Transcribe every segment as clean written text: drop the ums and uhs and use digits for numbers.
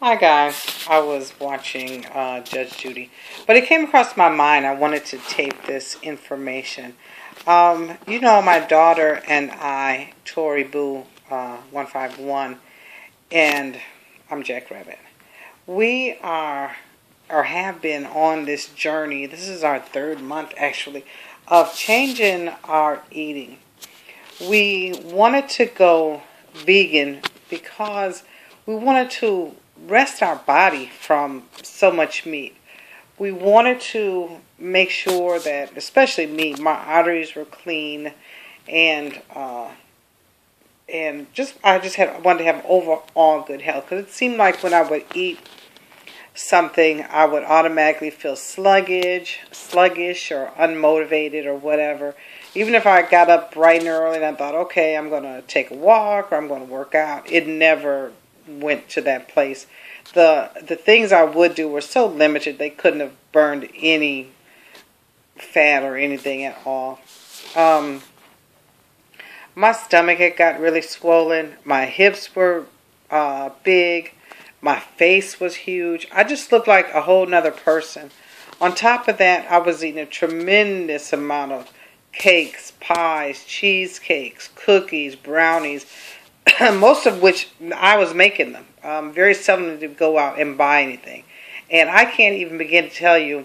Hi guys, I was watching Judge Judy, but it came across my mind. I wanted to tape this information. My daughter and I, Tori Boo 151, and I'm Jackrabbit. We are or have been on this journey. This is our third month actually of changing our eating. We wanted to go vegan because we wanted to rest our body from so much meat. We wanted to make sure that, especially me, my arteries were clean, and I wanted to have overall good health, because it seemed like when I would eat something, I would automatically feel sluggish or unmotivated or whatever. Even if I got up bright and early and I thought, okay, I'm going to take a walk or I'm going to work out, it never went to that place. The things I would do were so limited, they couldn't have burned any fat or anything at all. My stomach had got really swollen. My hips were big. My face was huge. I just looked like a whole nother person. On top of that, I was eating a tremendous amount of cakes, pies, cheesecakes, cookies, brownies, most of which I was making them. Very seldom to go out and buy anything. And I can't even begin to tell you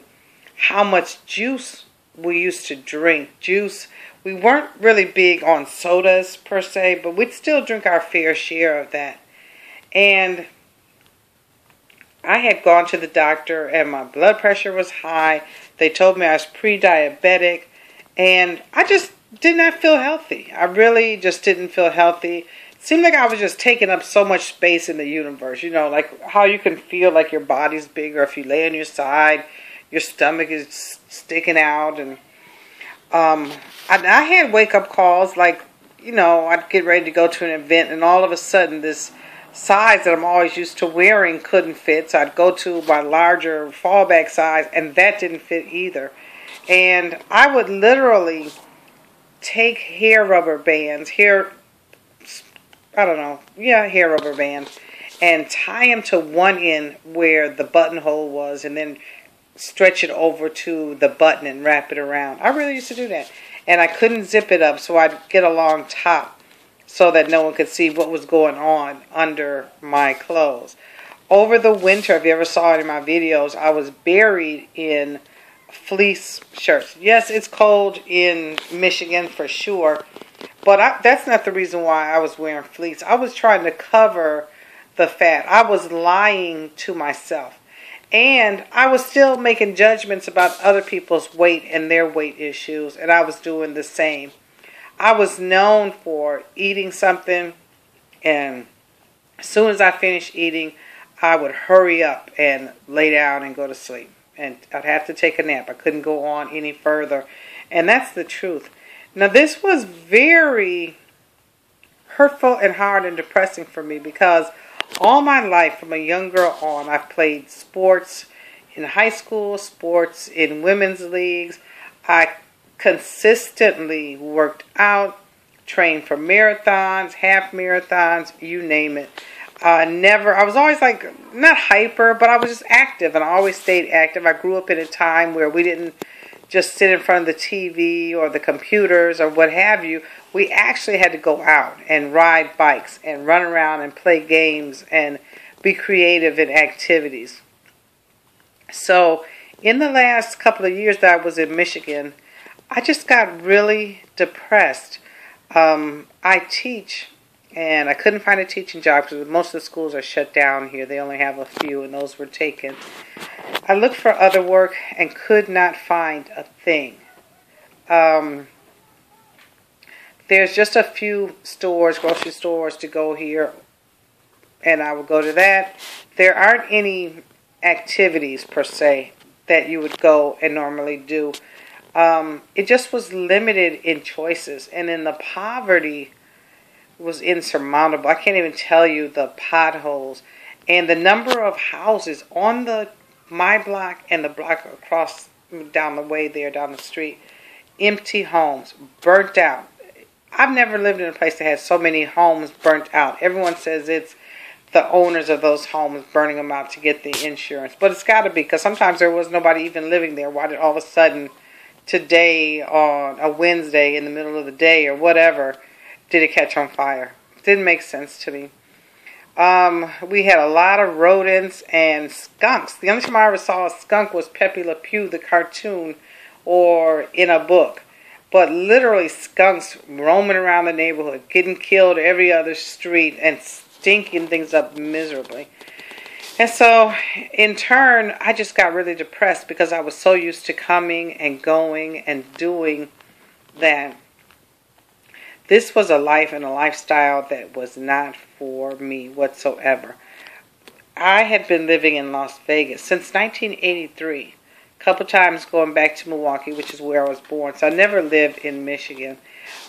how much juice we used to drink. Juice, we weren't really big on sodas per se, but we'd still drink our fair share of that. And I had gone to the doctor and my blood pressure was high. They told me I was pre-diabetic, and I just did not feel healthy. I really just didn't feel healthy. It seemed like I was just taking up so much space in the universe. You know, like how you can feel like your body's bigger if you lay on your side, your stomach is sticking out. And I had wake-up calls, like, I'd get ready to go to an event, and all of a sudden this size that I'm always used to wearing couldn't fit. So I'd go to my larger fallback size, and that didn't fit either. And I would literally take hair rubber bands, hair rubber bands, and tie them to one end where the buttonhole was, and then stretch it over to the button and wrap it around. I really used to do that. And I couldn't zip it up, so I'd get a long top so that no one could see what was going on under my clothes. Over the winter, if you ever saw it in my videos, I was buried in fleece shirts. Yes, it's cold in Michigan for sure, but that's not the reason why I was wearing fleece. I was trying to cover the fat. I was lying to myself. And I was still making judgments about other people's weight and their weight issues, and I was doing the same. I was known for eating something, and as soon as I finished eating, I would hurry up and lay down and go to sleep. And I'd have to take a nap. I couldn't go on any further. And that's the truth. Now, this was very hurtful and hard and depressing for me, because all my life, from a young girl on, I've played sports in high school, sports in women's leagues. I consistently worked out, trained for marathons, half marathons, you name it. I was always like, not hyper, but I was just active, and I always stayed active. I grew up in a time where we didn't just sit in front of the TV or the computers or what have you. We actually had to go out and ride bikes and run around and play games and be creative in activities. So in the last couple of years that I was in Michigan, I just got really depressed. I teach, and I couldn't find a teaching job because most of the schools are shut down here. They only have a few, and those were taken. I looked for other work and could not find a thing. There's just a few stores, grocery stores to go here, and I would go to that. There aren't any activities per se that you would go and normally do. It just was limited in choices, and then the poverty was insurmountable. I can't even tell you the potholes and the number of houses on my block and the block across down the way there, down the street. Empty homes, burnt out. I've never lived in a place that has so many homes burnt out. Everyone says it's the owners of those homes burning them out to get the insurance. But it's got to be, because sometimes there was nobody even living there. Why did all of a sudden, today on a Wednesday in the middle of the day or whatever, did it catch on fire? Didn't make sense to me. We had a lot of rodents and skunks. The only time I ever saw a skunk was Pepe Le Pew, the cartoon, or in a book. But literally skunks roaming around the neighborhood, getting killed every other street and stinking things up miserably. And so, in turn, I just got really depressed because I was so used to coming and going and doing that. This was a life and a lifestyle that was not for me whatsoever. I had been living in Las Vegas since 1983. A couple times going back to Milwaukee, which is where I was born. So I never lived in Michigan.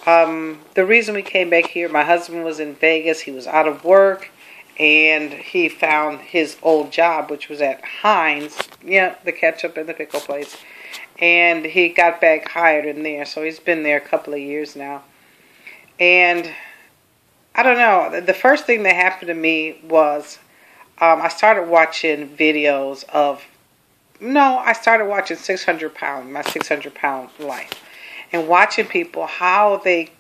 The reason we came back here, my husband was in Vegas. He was out of work, and he found his old job, which was at Heinz, the ketchup and the pickle place. And he got back hired in there. So he's been there a couple of years now. And I don't know, the first thing that happened to me was I started watching videos of, I started watching 600 Pound, my 600 Pound life. And watching people, how they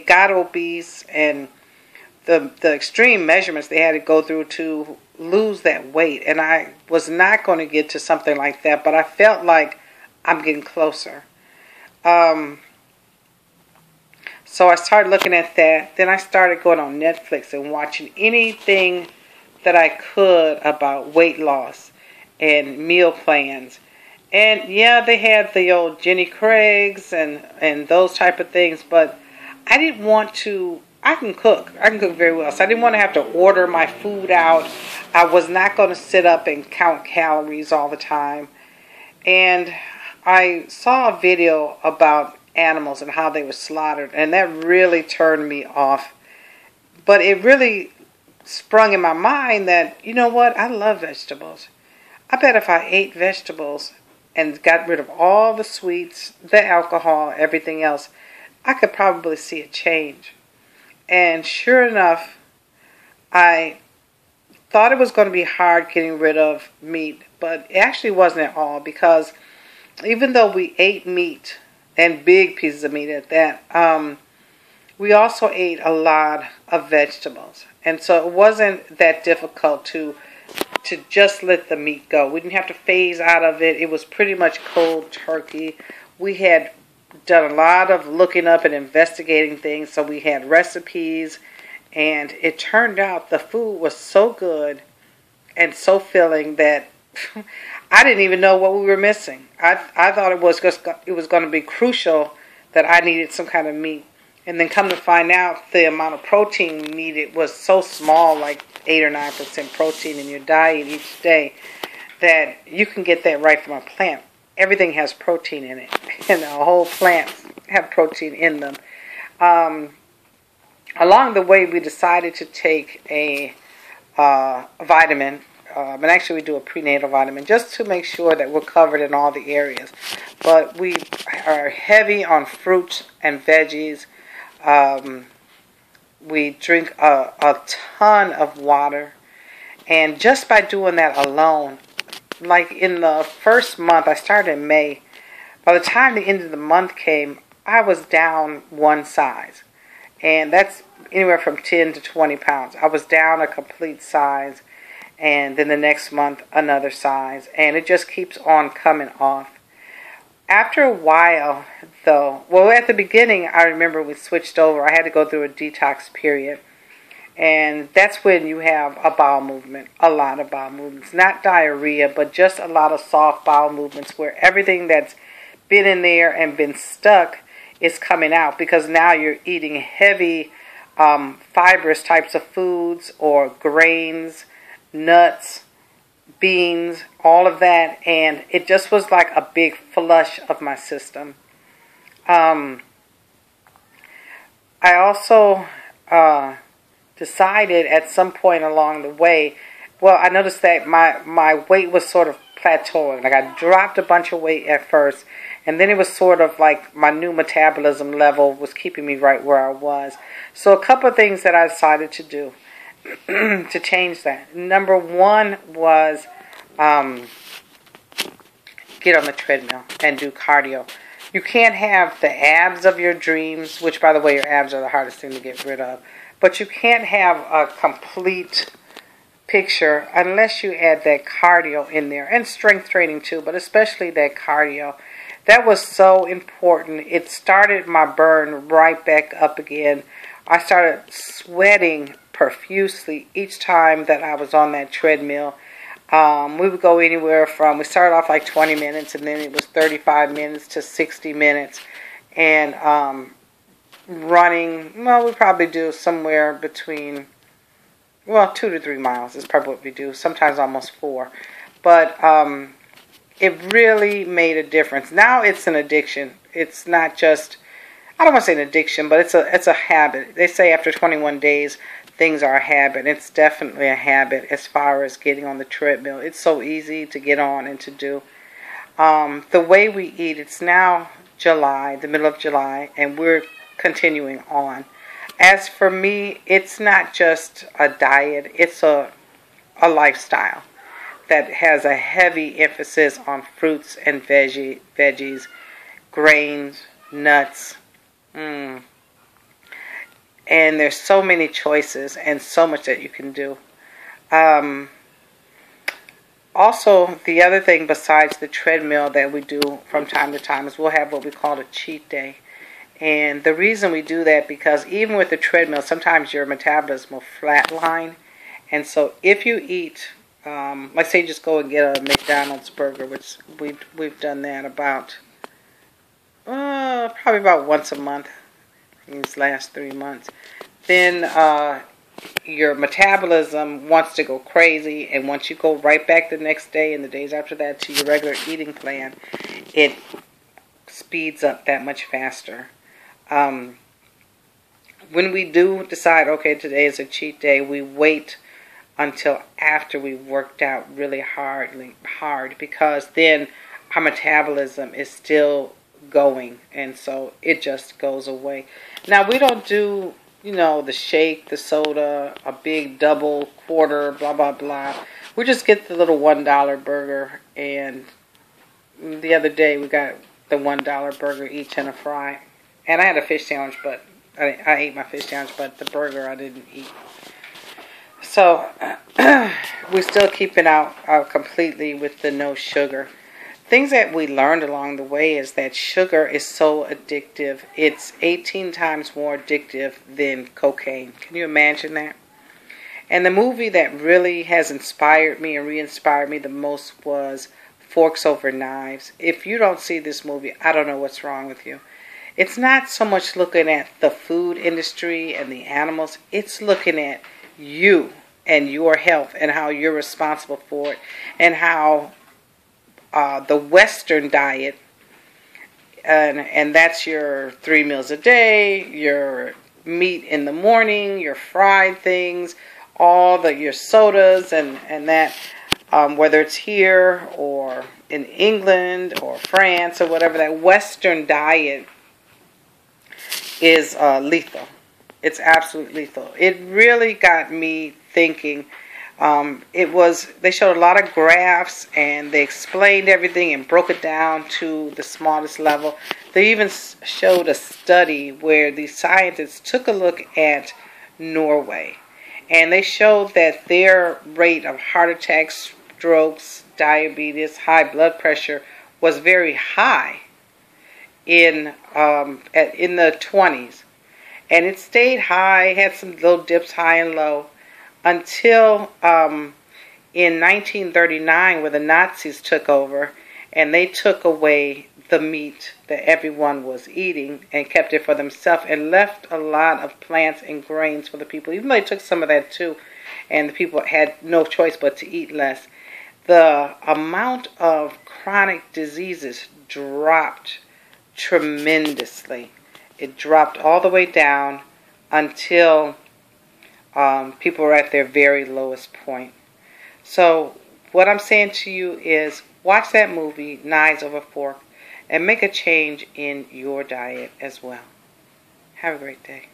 got obese and the extreme measurements they had to go through to lose that weight. And I was not going to get to something like that, but I felt like I'm getting closer. So I started looking at that. Then I started going on Netflix and watching anything that I could about weight loss and meal plans. And yeah, they had the old Jenny Craig's and those type of things, but I didn't want to. I can cook very well, so I didn't want to have to order my food out. I was not going to sit up and count calories all the time. And I saw a video about animals and how they were slaughtered, and that really turned me off. But it really sprung in my mind that, you know what, I love vegetables. I bet if I ate vegetables and got rid of all the sweets, the alcohol, everything else, I could probably see a change. And sure enough, I thought it was going to be hard getting rid of meat, but it actually wasn't at all, because even though we ate meat, and big pieces of meat at that, we also ate a lot of vegetables. And so it wasn't that difficult to just let the meat go. We didn't have to phase out of it. It was pretty much cold turkey. We had done a lot of looking up and investigating things, so we had recipes, and it turned out the food was so good and so filling that I didn't even know what we were missing. I thought it was going to be crucial that I needed some kind of meat. And then come to find out, the amount of protein needed was so small, like 8 or 9% protein in your diet each day, that you can get that right from a plant. Everything has protein in it, and the whole plants have protein in them. Along the way, we decided to take a vitamin. And actually we do a prenatal vitamin just to make sure that we're covered in all the areas. But we are heavy on fruits and veggies. We drink a ton of water. And just by doing that alone, like in the first month, I started in May. By the time the end of the month came, I was down one size. And that's anywhere from 10 to 20 pounds. I was down a complete size. And then the next month, another size. And it just keeps on coming off. After a while, though, at the beginning, I remember we switched over. I had to go through a detox period. And that's when you have a bowel movement, a lot of bowel movements. Not diarrhea, but just a lot of soft bowel movements where everything that's been in there and been stuck is coming out. Because now you're eating heavy, fibrous types of foods or grains, nuts, beans, all of that, and it just was like a big flush of my system. I also decided at some point along the way, I noticed that my weight was sort of plateauing. Like I dropped a bunch of weight at first, And then it was sort of like my new metabolism level was keeping me right where I was. So a couple of things that I decided to do to change that. Number one was get on the treadmill and do cardio. You can't have the abs of your dreams, which, by the way, your abs are the hardest thing to get rid of. But you can't have a complete picture unless you add that cardio in there, and strength training too, but especially that cardio. That was so important. It started my burn right back up again. I started sweating profusely each time that I was on that treadmill. We would go anywhere from, we started off like 20 minutes, and then it was 35 minutes to 60 minutes. And running, well, we probably do somewhere between, 2 to 3 miles is probably what we do, sometimes almost 4. But it really made a difference. Now it's an addiction. It's not just, I don't want to say an addiction, but it's a habit. They say after 21 days, things are a habit. It's definitely a habit as far as getting on the treadmill. It's so easy to get on and to do. The way we eat, it's now July, the middle of July, and we're continuing on. As for me, it's not just a diet. It's a lifestyle that has a heavy emphasis on fruits and veggies, grains, nuts. And there's so many choices and so much that you can do. Also, the other thing besides the treadmill that we do from time to time is we'll have what we call a cheat day. And the reason we do that, because even with the treadmill, sometimes your metabolism will flatline. And so if you eat, let's say just go and get a McDonald's burger, which we've done that about, probably about once a month in these last 3 months. Then your metabolism wants to go crazy, and once you go right back the next day and the days after that to your regular eating plan, it speeds up that much faster. When we do decide, okay, today is a cheat day, we wait until after we've worked out really hard, because then our metabolism is still going, and so it just goes away. Now, we don't do, the shake, the soda, a big double, quarter, blah, blah, blah. We just get the little $1 burger, and the other day we got the $1 burger each and a fry. And I had a fish sandwich, but I ate my fish sandwich, but the burger I didn't eat. So we're still keeping out completely with the no sugar. Things that we learned along the way is that sugar is so addictive. It's 18 times more addictive than cocaine. Can you imagine that? And the movie that really has inspired me and re-inspired me the most was Forks Over Knives. If you don't see this movie, I don't know what's wrong with you. It's not so much looking at the food industry and the animals. It's looking at you and your health and how you're responsible for it, and how the Western diet, and that's your 3 meals a day, your meat in the morning, your fried things, your sodas and that, whether it's here or in England or France or whatever, that Western diet is lethal. It's absolutely lethal. It really got me thinking. They showed a lot of graphs, and they explained everything and broke it down to the smallest level. They even showed a study where the scientists took a look at Norway, and they showed that their rate of heart attacks, strokes, diabetes, high blood pressure was very high in the 20s, and it stayed high, had some little dips high and low, until in 1939, where the Nazis took over, and they took away the meat that everyone was eating and kept it for themselves, and left a lot of plants and grains for the people, even though they took some of that too, and the people had no choice but to eat less. The amount of chronic diseases dropped tremendously. It dropped all the way down until people were at their very lowest point. So what I'm saying to you is, watch that movie, Knives Over Forks, and make a change in your diet as well. Have a great day.